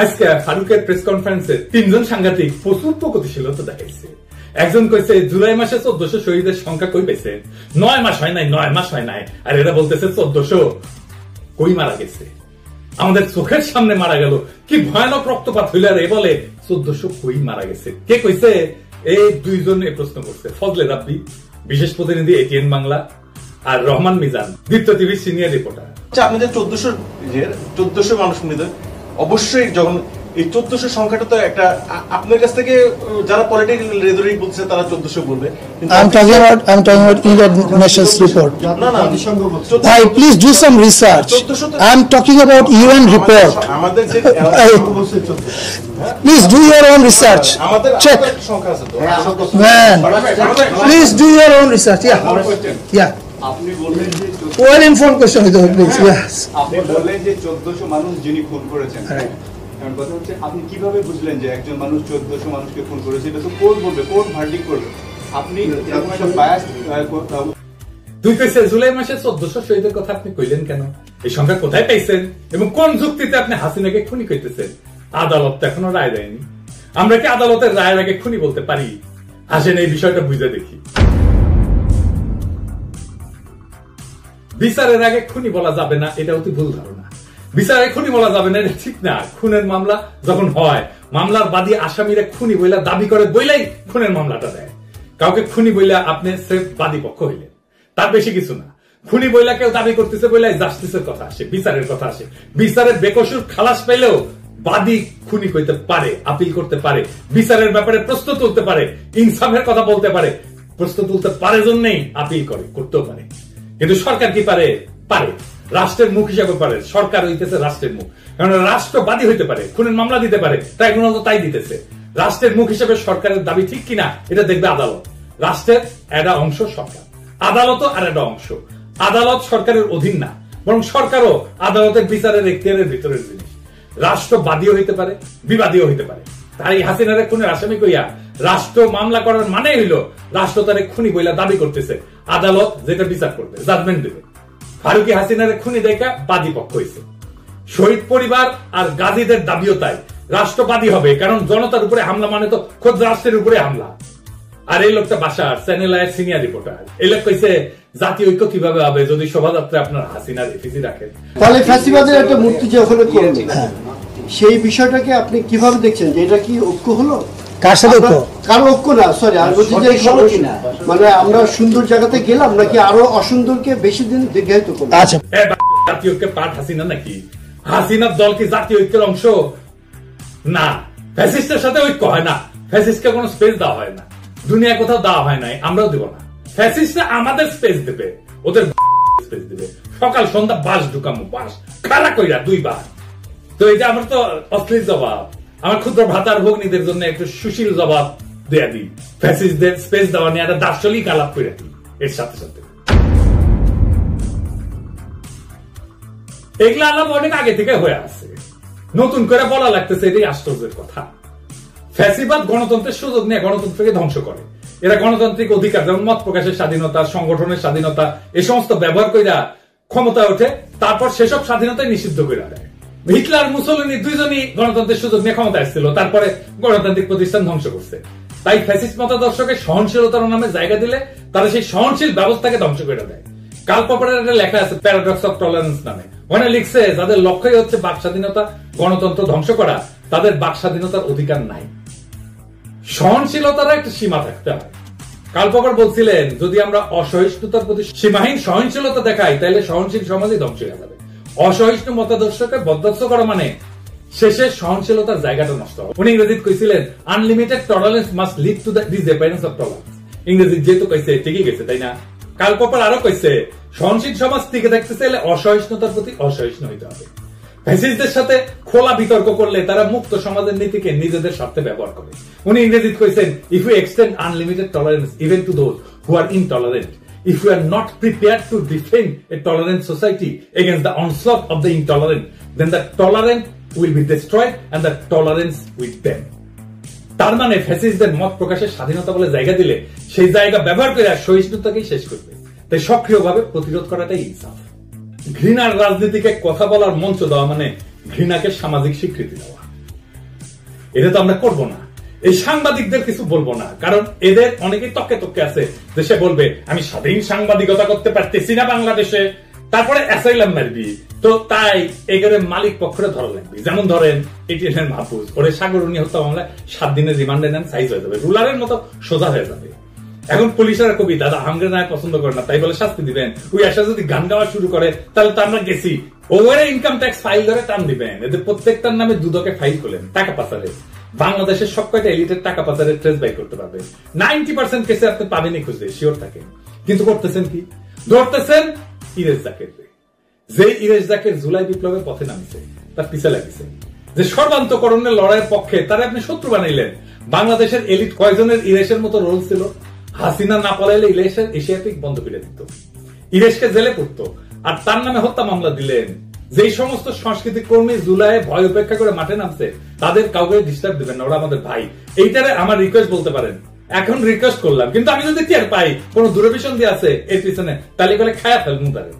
আজকে ফারুকের প্রেস কনফারেন্সে তিনজন সাংঘাতিক প্রচুর প্রগতিশীলতা দেখাইছে। একজন কইছে জুলাই মাসে 1400 শহীদের সংখ্যা কই পেয়েছে, 9 মাস হয় নাই, 9 মাস হয় নাই। আর এরা বলতেছে 1400 কই মারা গেছে, আমাদের চোখের সামনে মারা গেল, কি ভয়ানক রক্তপাত হইল। আর এ বলে 1400 কই মারা গেছে। কে কইছে? এই দুইজন এই প্রশ্ন করছে, ফজলে রাব্বি বিশেষ প্রতিনিধি এটিএন বাংলা আর রহমান মিজান দীপ্ত টিভির সিনিয়র রিপোর্টার। আপনাদের 1400 মানুষ মৃত, অবশ্যই যখন এই 1400 সংখ্যাটা তো একটা আপনার কাছ থেকে যারা পলিটিক্যাল রেজরিক বলছে তারা 1400 বলবে। I'm talking about United Nations report. Hey, please do some research. I'm talking about UN report. আমাদের যে Please do your own research. Check. Man, please do your own research. Yeah. আপনি বললেন যে well informed question with please. Yes. আপনি বললেন যে 1400 মানুষ যিনি খুন করেছেন। কারণ কথা হচ্ছে আপনি কিভাবে বুঝলেন যে একজন মানুষ 1400 মানুষকে খুন করেছে? এটা তো কোর্ট বলবে, কোর্ট ভার্ডিক্ট করবে। আপনি এরকম একটা বায়াস দুই কইছে জুলাই মাসে 1400 শহীদের কথা আপনি কইলেন কেন? এই সংখ্যা কোথায় পাইছেন এবং কোন যুক্তিতে আপনি হাসিনাকে খুনি কইতেছেন? আদালত তো এখনো রায় দেয়নি। আমরা কি আদালতের রায়ের আগে খুনি বলতে পারি? আসেন এই বিষয়টা বুঝে দেখি। বিচারের আগে খুনি বলা যাবে না, এটা অতি ভুল ধারণা। বিচারে খুনি বলা যাবে না, এটা ঠিক না। খুনের মামলা যখন হয়, মামলার বাদী আসামিরা খুনি বইলা দাবি করে বইলাই খুনের মামলাটা দেয়। কাউকে খুনি বইলা আপনি সির্ফ বাদী পক্ষ হইলেন, তার বেশি কিছু না। খুনি বইলা কেউ দাবি করতেছে বইলাই জাস্টিসের কথা আসে, বিচারের কথা আসে। বিচারের বেকসুর খালাস পাইলেও বাদী খুনি কইতে পারে, আপিল করতে পারে, বিচারের ব্যাপারে প্রশ্ন তুলতে পারে, ইনসাফের কথা বলতে পারে। প্রশ্ন তুলতে পারে জন্যই আপিল করে, করতেও পারে। কিন্তু সরকার কি পারে? পারে। রাষ্ট্রের মুখ হিসাবে পারে। সরকার হইতেছে রাষ্ট্রের মুখ, কারণ রাষ্ট্র বাদী হইতে পারে, খুনের মামলা দিতে পারে, ট্রাইব্যুনাল তো তাই দিতেছে। রাষ্ট্রের মুখ হিসেবে সরকারের দাবি ঠিক কিনা এটা দেখবে আদালত। রাষ্ট্রের একটা অংশ সরকার, আদালতও আর একটা অংশ। আদালত সরকারের অধীন না, বরং সরকারও আদালতের বিচারের এখতিয়ারের ভিতরের জিনিস। রাষ্ট্র বাদীও হইতে পারে, বিবাদীও হইতে পারে। তার এই হাসিনারে খুনের আসামি কইয়া রাষ্ট্র মামলা করার মানে হইল রাষ্ট্র তারে খুনি বইলা দাবি করতেছে, আদালত যেটা বিচার করবে, জাজমেন্ট দেবে। ফারুকি হাসিনারে খুনি দেখা বাদী পক্ষ হয়েছে। শহীদ পরিবার আর গাজীদের দাবিও তাই, রাষ্ট্রবাদী হবে, কারণ জনতার উপরে হামলা মানে তো খোদ রাষ্ট্রের উপরে হামলা। আর এই লোকটা বাসার চ্যানেল আয়ের সিনিয়র রিপোর্টার, এই লোক কইছে জাতীয় ঐক্য কিভাবে হবে যদি শোভাযাত্রা আপনার হাসিনার এফিসি রাখেন। তাহলে ফ্যাসিবাদের একটা মূর্তি যে ওখানে করলেন, সেই বিষয়টাকে আপনি কিভাবে দেখছেন যে এটা কি ঐক্য হলো? কার সাথে ঐক্য? কারো ঐক্য না, সরি, আর বলছি যে মানে আমরা সুন্দর জায়গাতে গেলাম নাকি আরো অসুন্দরকে বেশি দিন দীর্ঘায়িত করবো? আচ্ছা, জাতীয় ঐক্যের পার্ট হাসিনা নাকি? হাসিনার দল কি জাতীয় ঐক্যের অংশ? না। ফ্যাসিস্টের সাথে ঐক্য হয় না, ফ্যাসিস্টকে কোনো স্পেস দেওয়া হয় না, দুনিয়া কোথাও দেওয়া হয় নাই, আমরাও দেব না। ফ্যাসিস্টরা আমাদের স্পেস দেবে, ওদের স্পেস দেবে। সকাল সন্ধ্যা বাস ঢুকামো, বাস খাড়া কইরা 2 বার। তো এটা আমার তো অশ্লীল জবাব। আমার ক্ষুদ্র ভাতার ভগ্নীদের জন্য একটু সুশীল জবাব দেয়া দিই। ফ্যাসিস্টদের স্পেস দেওয়া নিয়ে একটা দার্শনিক আলাপ করে দিই এর সাথে সাথে। এগুলা আলাপ অনেক আগে থেকে হয়ে আছে, নতুন করে বলা লাগতেছে, এটাই আশ্চর্যের কথা। ফ্যাসিবাদ গণতন্ত্রের সুযোগ নিয়ে গণতন্ত্রকে ধ্বংস করে। এরা গণতান্ত্রিক অধিকার যেমন মত প্রকাশের স্বাধীনতা, সংগঠনের স্বাধীনতা, এই সমস্ত ব্যবহার কইরা ক্ষমতায় ওঠে, তারপর সেসব স্বাধীনতাই নিষিদ্ধ করে দেয়। হিটলার মুসলিনি দুইজনই গণতন্ত্রের সুযোগ নিয়ে ক্ষমতা আসছিল, তারপরে গণতান্ত্রিক প্রতিষ্ঠান ধ্বংস করছে। তাই ফ্যাসিস্ট মতাদর্শকে সহনশীলতার নামে জায়গা দিলে তারা সেই সহনশীল ব্যবস্থাকে ধ্বংস করে দেয়। কার্ল পপারের একটা লেখা আছে প্যারাডক্স অফ টলারেন্স নামে, ওখানে লিখছে যাদের লক্ষ্যই হচ্ছে বাক স্বাধীনতা, গণতন্ত্র ধ্বংস করা, তাদের বাক স্বাধীনতার অধিকার নাই। সহনশীলতার একটা সীমা থাকতে হয়। কার্ল পপার বলছিলেন যদি আমরা অসহিষ্ণুতার প্রতি সীমাহীন সহনশীলতা দেখাই তাহলে সহনশীল সমাজই ধ্বংস হয়ে যাবে। অসহিষ্ণু মতাদর্শকে বরদাস্ত করা মানে শেষে সহনশীলতার জায়গাটা নষ্ট হবে। উনি ইংরেজিতে কইছিলেন unlimited tolerance must lead to the disappearance of tolerance. ইংরেজি যেহেতু কইছে ঠিকই গেছে, তাই না? কার্ল পপার আরো কইছে সহনশীল সমাজ টিকে থাকতে চাইলে অসহিষ্ণুতার প্রতি অসহিষ্ণু হইতে হবে। ফ্যাসিস্টদের সাথে খোলা বিতর্ক করলে তারা মুক্ত সমাজের নীতিকে নিজেদের স্বার্থে ব্যবহার করে। উনি ইংরেজিতে কইছেন if you extend unlimited tolerance even to those who are intolerant, if you are not prepared to defend a tolerant society against the onslaught of the intolerant, then the tolerant will be destroyed and the tolerance with them. তার মানে ফ্যাসিস্টদের মত প্রকাশের স্বাধীনতা বলে জায়গা দিলে সেই জায়গা ব্যবহার করে সহিষ্ণুতাকেই শেষ করবে। তাই সক্রিয়ভাবে প্রতিরোধ করাটাই ইনসাফ। ঘৃণার রাজনীতিকে কথা বলার মঞ্চ দেওয়া মানে ঘৃণাকে সামাজিক স্বীকৃতি দেওয়া। এটা তো আমরা করবো না। এই সাংবাদিকদের কিছু বলবো না, কারণ এদের অনেকেই তক্কে তক্কে আছে যে সে বলবে আমি স্বাধীন সাংবাদিকতা করতে পারতেছি না বাংলাদেশে, তারপরে অ্যাসাইলাম মারবি। তো তাই এগুলো মালিক পক্ষরে ধরা লাগবে। যেমন ধরেন এটিএন মাহফুজ, ওরে সাগরণী হত্যা মামলায় 7 দিনের রিমান্ডে নেন, সাইজ হয়ে যাবে, রুলারের মতো সোজা হয়ে যাবে। এখন পুলিশের কবি দাদা হামগ্রে না পছন্দ করে না, তাই বলে শাস্তি দিবেন। ওই আশা যদি গান গাওয়া শুরু করে তাহলে তো আমরা গেছি, ওভারে ইনকাম ট্যাক্স ফাইল ধরে টান দিবেন। এদের প্রত্যেকটার নামে দুদকে ফাইল করলেন টাকা পাচারে। বাংলাদেশের সব কয়টা এলিটের টাকা পাচারের ট্রেস বাই করতে পারবেন। 90% কেসে আপনি পাবেনই খুঁজে, শিওর থাকেন। কিন্তু করতেছেন কি? ধরতেছেন ইরেজ জাকের। যে ইরেজ জাকের জুলাই বিপ্লবের পথে নামিছে, তার পিছে লাগিছে। যে সর্বান্তকরণের লড়াইয়ের পক্ষে তারা আপনি শত্রু বানাইলেন। বাংলাদেশের এলিট কয়জনের ইরেশের মতো রোল ছিল? হাসিনা না পালাইলে ইরেশের এশিয়াটিক বন্ধ করে দিত, ইরেশকে জেলে পড়তো, আর তার নামে হত্যা মামলা দিলেন। যেই সমস্ত সংস্কৃতি কর্মী জুলাইয়ে ভয় উপেক্ষা করে মাঠে নামছে, তাদের কাউকে ডিস্টার্ব দিবেন না, ওরা আমাদের ভাই। এইটারে আমার রিকোয়েস্ট বলতে পারেন, এখন রিকোয়েস্ট করলাম। কিন্তু আমি যদি টের পাই কোন দূরভিসন দিয়ে আছে এর পিছনে, তাহলে করে খায়া ফেলবো তারে।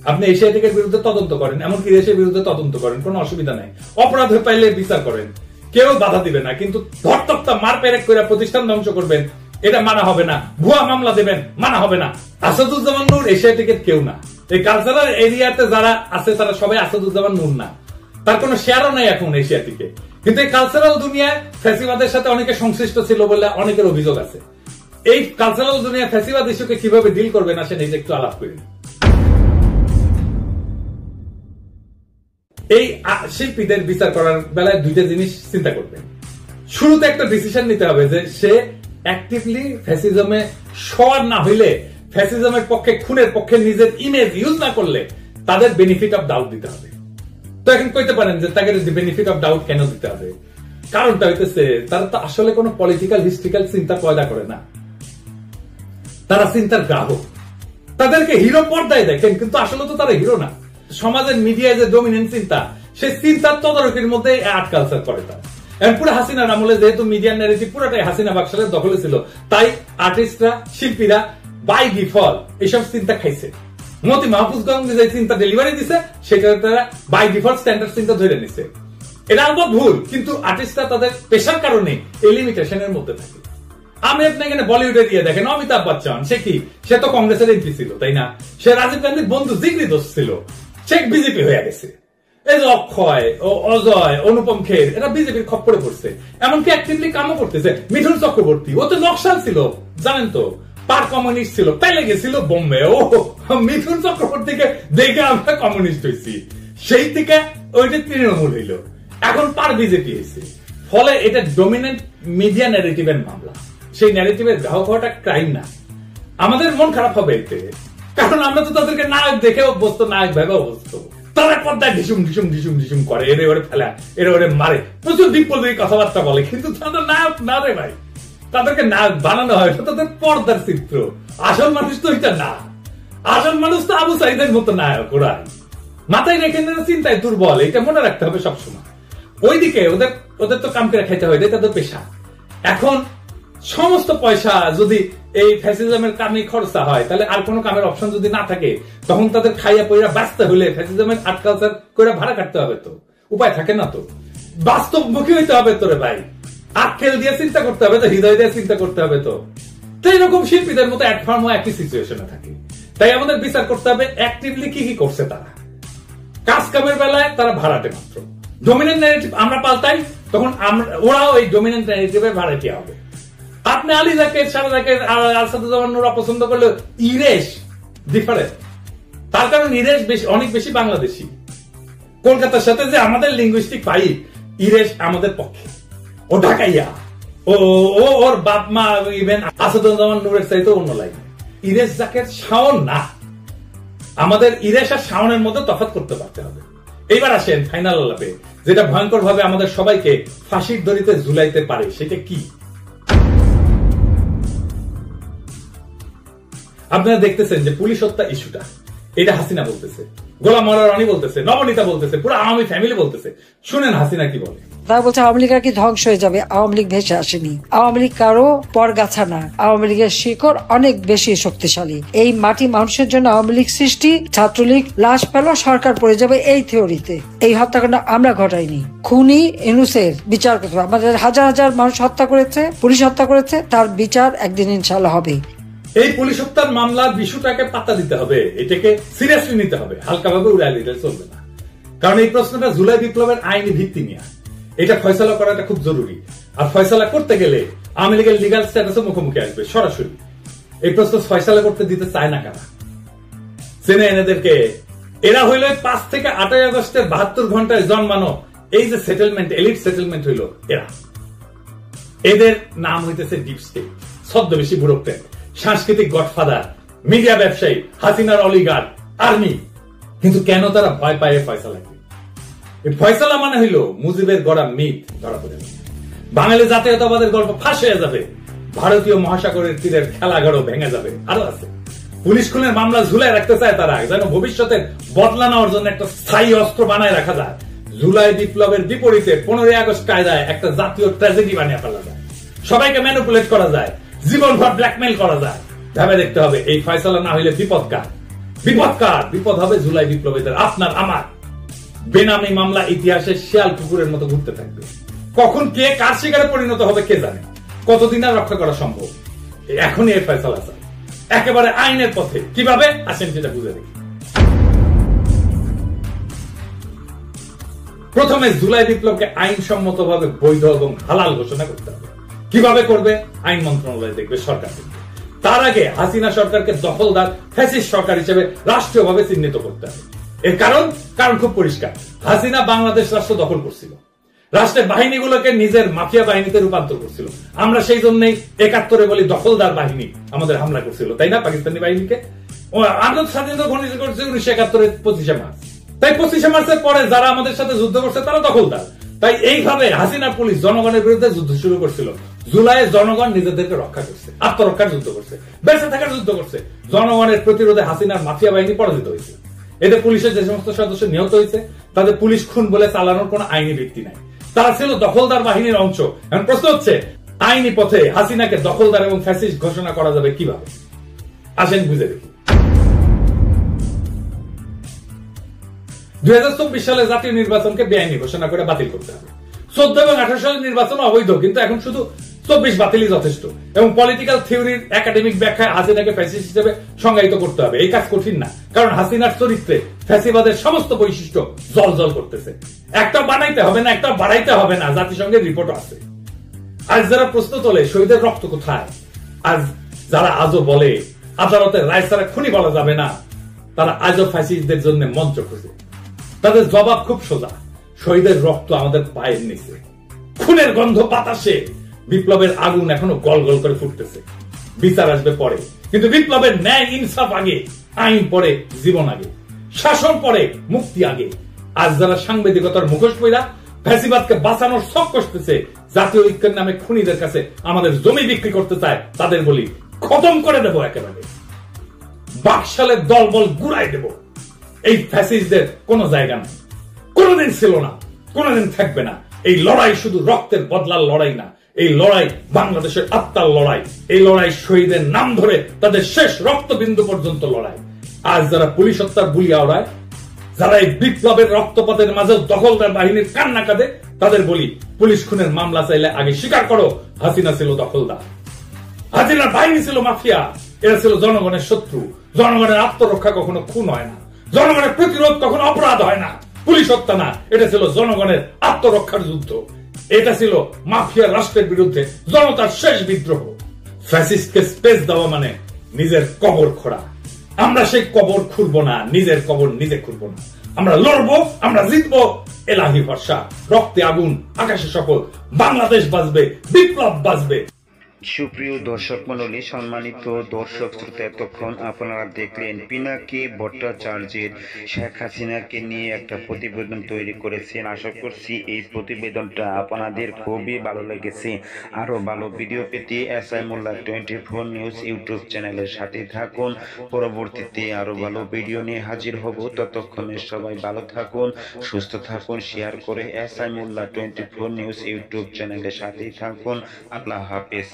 আপনি এশিয়াটিকের বিরুদ্ধে তদন্ত করেন, এমনকি দেশের বিরুদ্ধে তদন্ত করেন, কোনো অসুবিধা নাই। অপরাধ হয়ে পাইলে বিচার করেন, কেউ বাধা দিবে না। কিন্তু ধরতক্তা মার পেরেক করে প্রতিষ্ঠান ধ্বংস করবেন, এটা মানা হবে না। ভুয়া মামলা দেবেন, মানা হবে না। আসাদুজ্জামান নূর এশিয়াটিকের কেউ না। এই কালচারাল এরিয়াতে যারা আছে তারা সবাই আসাদুজ্জামান নূর না, তার কোনো শেয়ারও নাই এখন এশিয়াটিকে। কিন্তু এই কালচারাল দুনিয়ায় ফ্যাসিবাদের সাথে অনেকে সংশ্লিষ্ট ছিল বলে অনেকের অভিযোগ আছে। এই কালচারাল দুনিয়ায় ফ্যাসিবাদ ইস্যুকে কিভাবে ডিল করবেন আসেন এই যে একটু আলাপ করি। এই শিল্পীদের বিচার করার বেলায় দুইটা জিনিস চিন্তা করবেন। শুরুতে একটা ডিসিশন নিতে হবে যে সে অ্যাক্টিভলি ফ্যাসিজমে সওয়ার না হইলে, ফ্যাসিজমের পক্ষে, খুনের পক্ষে নিজের ইমেজ ইউজ না করলে তাদের বেনিফিট অফ ডাউট দিতে হবে। তো এখন কইতে পারেন যে তাকে বেনিফিট অফ ডাউট কেন দিতে হবে? কারণটা হইতেছে তারা তো আসলে কোনো পলিটিক্যাল হিস্ট্রিক্যাল চিন্তা পয়দা করে না, তারা চিন্তার গ্রাহক। তাদেরকে হিরো পর্দায় দেখেন, কিন্তু আসলে তো তারা হিরো না। সমাজের মিডিয়ায় যে ডমিনেন্ট চিন্তা, সেই চিন্তার তদারকির মধ্যে আর্ট কালচার করে তারা। এখন পুরো হাসিনার আমলে যেহেতু মিডিয়ার ন্যারেটিভ পুরোটাই হাসিনা বাকশালের দখলে ছিল, তাই আর্টিস্টরা, শিল্পীরা বাই ডিফল্ট এইসব চিন্তা খাইছে। মতি মাহফুজগঞ্জ যে চিন্তা ডেলিভারি দিছে, সেটা তারা বাই ডিফল্ট স্ট্যান্ডার্ড চিন্তা ধরে নিছে। এটা আলবৎ ভুল, কিন্তু আর্টিস্টরা তাদের পেশার কারণে এই লিমিটেশনের মধ্যে থাকে। আমি আপনি এখানে বলিউডে দিয়ে দেখেন অমিতাভ বচ্চন, সে কি? সে তো কংগ্রেসের এমপি ছিল, তাই না? সে রাজীব গান্ধীর বন্ধু জিগরি দোস্ত ছিল, সে বিজেপি হয়ে গেছে। এই যে অক্ষয়, অজয়, অনুপম খের, এরা বিজেপির খপ্পরে পড়ছে, এমনকি অ্যাক্টিভলি কামও করতেছে। মিঠুন চক্রবর্তী, ও তো নকশাল ছিল, জানেন তো, পার কমিউনিস্ট ছিল, পেলে গেছিল বোম্বে। ও মিঠুন চক্রবর্তীকে দেখে আমরা কমিউনিস্ট হয়েছি, সেই থেকে ওইটা তৃণমূল হইল, এখন পার বিজেপি হয়েছে। ফলে এটা ডমিনেন্ট মিডিয়া ন্যারেটিভের মামলা। সেই ন্যারেটিভের গ্রাহক হওয়াটা ক্রাইম না। আমাদের মন খারাপ হবে এতে, কারণ আমরা তো তাদেরকে নায়ক দেখে অভ্যস্ত, নায়ক ভেবে অভ্যস্ত। তারা পর্দায় ঢিসুম ঢিসুম ঢিসুম ঢিসুম করে, এরে ওরে ফেলা, এরে ওরে মারে, প্রচুর বিপ্লবী কথাবার্তা বলে, কিন্তু তাদের নায়ক না রে ভাই। তাদেরকে নায়ক বানানো হয়, তাদের পর্দার চিত্র। আসল মানুষ তো এটা না। আসল মানুষ তো আবু সাইদের মতো নায়ক। ওরা মাথায় রেখে চিন্তায় দুর্বল, এটা মনে রাখতে হবে সবসময়। ওইদিকে ওদের তো কাম করে খাইতে হয়, এটাই তাদের পেশা। এখন সমস্ত পয়সা যদি এই ফ্যাসিজমের কামে খরচা হয়, তাহলে আর কোনো কামের অপশন যদি না থাকে, তখন তাদের খাইয়া পয়রা বাঁচতে হলে ফ্যাসিজমের আর্ট কালচার করে ভাড়া কাটতে হবে। তো উপায় থাকে না, তো বাস্তবমুখী হইতে হবে তোরে ভাই। আক্কেল দিয়ে চিন্তা করতে হবে, তো হৃদয় দিয়ে চিন্তা করতে হবে। তো এইরকম শিল্পীদের মতো অ্যাডফার্মও একই সিচুয়েশনে থাকে। তাই আমাদের বিচার করতে হবে অ্যাক্টিভলি কি কি করছে তারা। কাজ কামের বেলায় তারা ভাড়াটে মাত্র। ডমিনেন্ট ন্যারেটিভ আমরা পাল্টাই, তখন ওরাও এই ডমিনেন্ট ন্যারেটিভের ভাড়াটি হবে। আপনি আলী জাকের, সারা জাকের, আসাদুজ্জামান নূর অপছন্দ করলে ইরেশ ডিফারেন্ট। তার কারণ ইরেশ অনেক বেশি বাংলাদেশি। কলকাতার সাথে যে আমাদের লিঙ্গুইস্টিক ফাইট, ইরেশ আমাদের পক্ষে। ও ঢাকাইয়া, ওর বাপ মা ইভেন আসাদুজ্জামান নূরের চাইতে অন্য লাইন। ইরেশ জাকের শাওন না। আমাদের ইরেশ আর শাওনের মধ্যে তফাৎ করতে পারতে হবে। এইবার আসেন ফাইনাল আলাপে, যেটা ভয়ঙ্কর ভাবে আমাদের সবাইকে ফাঁসির দড়িতে ঝুলাইতে পারে, সেটা কি? আপনারা দেখতেছেন যে পুলিশ হত্যা ইস্যুটা, এটা হাসিনা বলতেছে, গোলাম মাওলা রানী বলতেছে, নবনীতা বলতেছে, পুরো আওয়ামী ফ্যামিলি বলতেছে। শুনেন হাসিনা কি বলে। তারা বলছে আওয়ামী লীগ আর কি ধ্বংস হয়ে যাবে, আওয়ামী লীগ ভেসে আসেনি, আওয়ামী লীগ কারো পরগাছা না, আওয়ামী লীগের শিকড় অনেক বেশি শক্তিশালী, এই মাটি মানুষের জন্য আওয়ামী লীগ সৃষ্টি, ছাত্রলীগ লাশ পেল সরকার পড়ে যাবে এই থিওরিতে। এই হত্যাকাণ্ড আমরা ঘটাইনি, খুনি ইনুসের বিচার করতে হবে। আমাদের হাজার হাজার মানুষ হত্যা করেছে, পুলিশ হত্যা করেছে, তার বিচার একদিন ইনশাল্লাহ হবে। এই পুলিশ হত্যার মামলার বিষয়টাকে পাত্তা দিতে হবে, এটাকে সিরিয়াসলি নিতে হবে, হালকাভাবে উড়াই দিতে চলবে না। কারণ এই প্রশ্নটা জুলাই বিপ্লবের আইনি ভিত্তি নিয়ে, এটা ফয়সালা করাটা খুব জরুরি। আর ফয়সালা করতে গেলে আওয়ামী লীগের লিগাল স্ট্যাটাসের মুখোমুখি আসবে সরাসরি। এই প্রশ্ন ফয়সালা করতে দিতে চায় না কারা, চেনে এনেদেরকে। এরা হইল 5 থেকে 8 আগস্টের 72 ঘন্টায় জন্মানো এই যে সেটেলমেন্ট, এলিট সেটেলমেন্ট হইল এরা। এদের নাম হইতেছে ডিপ স্টেট, ছদ্মবেশী ব্যুরোক্রেট, সাংস্কৃতিক গডফাদার, মিডিয়া ব্যবসায়ী, হাসিনার অলিগার্ড, আর্মি। কিন্তু কেন তারা ভয় পায় ফয়সালাকে? এই ফয়সালা মানে হইল মুজিবের গড়া মিথ ধরা পড়ে যাবে, বাঙালি জাতীয়তাবাদের গল্প ফাঁস হয়ে যাবে, ভারতীয় মহাসাগরের তীরের খেলাঘরও ভেঙে যাবে। আরো আছে, পুলিশ খুনের মামলা ঝুলাই রাখতে চায় তারা, যেন ভবিষ্যতের বদলা নেওয়ার জন্য একটা স্থায়ী অস্ত্র বানায় রাখা যায়। জুলাই বিপ্লবের বিপরীতে 15 আগস্ট কায়দায় একটা জাতীয় ট্র্যাজেডি বানিয়ে ফেলা যায়, সবাইকে ম্যানিপুলেট করা যায়, জীবনভর ব্ল্যাকমেইল করা যায়। ভেবে দেখতে হবে এই ফয়সালা না হইলে বিপদ কার? বিপদ হবে জুলাই বিপ্লবীদের, আপনার আমার। বেনামি মামলা ইতিহাসের শিয়াল কুকুরের মতো ঘুরতে থাকবে। কখন কে কার শিকারে পরিণত হবে কে জানে, কতদিন আর রক্ষা করা সম্ভব? এখনই এই ফয়সালা চাই, একেবারে আইনের পথে। কিভাবে আসেন সেটা বুঝে দেখি। প্রথমে জুলাই বিপ্লবকে আইনসম্মতভাবে বৈধ এবং হালাল ঘোষণা করতে হবে। কিভাবে করবে? আইন মন্ত্রণালয় দেখবে, সরকার দেখবে। তার আগে হাসিনা সরকারকে দখলদার ফ্যাসিস্ট সরকার হিসেবে রাষ্ট্রীয়ভাবে চিহ্নিত করতে হবে। এর কারণ খুব পরিষ্কার, হাসিনা বাংলাদেশ রাষ্ট্র দখল করছিল, রাষ্ট্রের বাহিনীগুলোকে নিজের মাফিয়া বাহিনীতে রূপান্তর করছিল। আমরা সেই জন্যই 71 বলি দখলদার বাহিনী আমাদের হামলা করছিল, তাই না? পাকিস্তানি বাহিনীকে আন্দোলন স্বাধীনতা ঘোষণা করছে 1971 25 মার্চ। তাই 25 মার্চের পরে যারা আমাদের সাথে যুদ্ধ করছে তারা দখলদার। তাই এইভাবে হাসিনা পুলিশ জনগণের বিরুদ্ধে যুদ্ধ শুরু করছিল। জুলাইয়ে জনগণ নিজেদেরকে রক্ষা করছে, আত্মরক্ষার যুদ্ধ করছে, বেঁচে থাকার যুদ্ধ করছে। জনগণের প্রতিরোধে হাসিনার মাফিয়া বাহিনী পরাজিত হয়েছে। এতে পুলিশের যে সমস্ত সদস্য নিহত হয়েছে তাদের পুলিশ খুন বলে চালানোর কোন আইনি ভিত্তি নাই, তারা ছিল দখলদার বাহিনীর অংশ। এখন প্রশ্ন হচ্ছে, আইনি পথে হাসিনাকে দখলদার এবং ফ্যাসিস্ট ঘোষণা করা যাবে কিভাবে? আসেন বুঝে দেখি। 2024 সালে জাতীয় নির্বাচনকে বেআইনি ঘোষণা করে বাতিল করতে হবে। 14 এবং 18 সালের নির্বাচন অবৈধ, কিন্তু এখন শুধু 24 বাতিলই যথেষ্ট। এবং পলিটিক্যাল থিওরির একাডেমিক ব্যাখ্যায় হাসিনাকে ফ্যাসিস্ট হিসেবে সংজ্ঞায়িত করতে হবে। এই কাজ কঠিন না, কারণ হাসিনার চরিত্রে ফ্যাসিবাদের সমস্ত বৈশিষ্ট্য জল করতেছে। একটা বানাইতে হবে না, একটা বাড়াইতে হবে না, জাতিসংঘের রিপোর্ট আছে। আজ যারা প্রশ্ন তোলে শহীদের রক্ত কোথায়, আজ যারা আজও বলে আদালতের রায় ছাড়া খুনি বলা যাবে না, তারা আজও ফ্যাসিস্টদের জন্য মঞ্চ খুঁজে। তাদের জবাব খুব সোজা, শহীদের রক্ত আমাদের পায়ের নিচে, খুনের গন্ধ বাতাসে, বিপ্লবের আগুন এখনো গল গল করে ফুটতেছে। বিচার আসবে পরে, কিন্তু বিপ্লবের ন্যায় ইনসাফ আগে, আইন পরে, জীবন আগে, শাসন পরে, মুক্তি আগে। আজ যারা সাংবাদিকতার মুখোশ পইরা ফ্যাসিবাদকে বাঁচানোর শখ করতেছে, জাতীয় ঐক্যের নামে খুনিদের কাছে আমাদের জমি বিক্রি করতে চায়, তাদের বলি খতম করে দেব একেবারে। বাকশালের দলবল গুড়াই দেব। এই ফ্যাসিস্টদের কোনো জায়গা নেই, কোনোদিন ছিল না, কোনোদিন থাকবে না। এই লড়াই শুধু রক্তের বদলার লড়াই না, এই লড়াই বাংলাদেশের আত্মার লড়াই। এই লড়াই শহীদের নাম ধরে তাদের শেষ রক্তবিন্দু পর্যন্ত লড়াই। আজ যারা পুলিশ হত্যার বুলি আওড়ায়, যারা এই বিপ্লবের রক্তপাতের মাঝে দখলদার বাহিনীর কান্না কাঁদে, তাদের বলি পুলিশ খুনের মামলা চাইলে আগে স্বীকার করো হাসিনা ছিল দখলদার, হাসিনার বাহিনী ছিল মাফিয়া, এরা ছিল জনগণের শত্রু। জনগণের আত্মরক্ষা কখনো খুন হয় না, জনগণের প্রতিরোধ কখনো অপরাধ হয় না। পুলিশ হত্যা না, এটা ছিল জনগণের আত্মরক্ষার যুদ্ধ। এটা ছিল মাফিয়া রাষ্ট্রের বিরুদ্ধে জনতার শেষ বিদ্রোহ। ফ্যাসিস্টকে স্পেস দেওয়া মানে নিজের কবর খোঁড়া। আমরা সেই কবর খুঁড়বো না, নিজের কবর নিজে খুঁড়বো না। আমরা লড়বো, আমরা জিতবো, এলাহি ভরসা। রক্তে আগুন, আকাশে শপথ, বাংলাদেশ বাঁচবে, বিপ্লব বাঁচবে। সুপ্রিয় দর্শক মণ্ডলী, সম্মানিত দর্শক শ্রোতা, এতক্ষণ আপনারা দেখলেন পিনাকি ভট্টাচার্যের শেখ হাসিনাকে নিয়ে একটা প্রতিবেদন তৈরি করেছেন। আশা করছি এই প্রতিবেদনটা আপনাদের খুবই ভালো লেগেছে। আরো ভালো ভিডিও পেতে এসআই মোল্লা 24 নিউজ ইউটিউব চ্যানেলের সাথে থাকুন। পরবর্তীতে আরো ভালো ভিডিও নিয়ে হাজির হব। ততক্ষণে সবাই ভালো থাকুন, সুস্থ থাকুন, শেয়ার করে এসআই মোল্লা 24 নিউজ ইউটিউব চ্যানেলের সাথে থাকুন। আল্লাহ হাফেজ।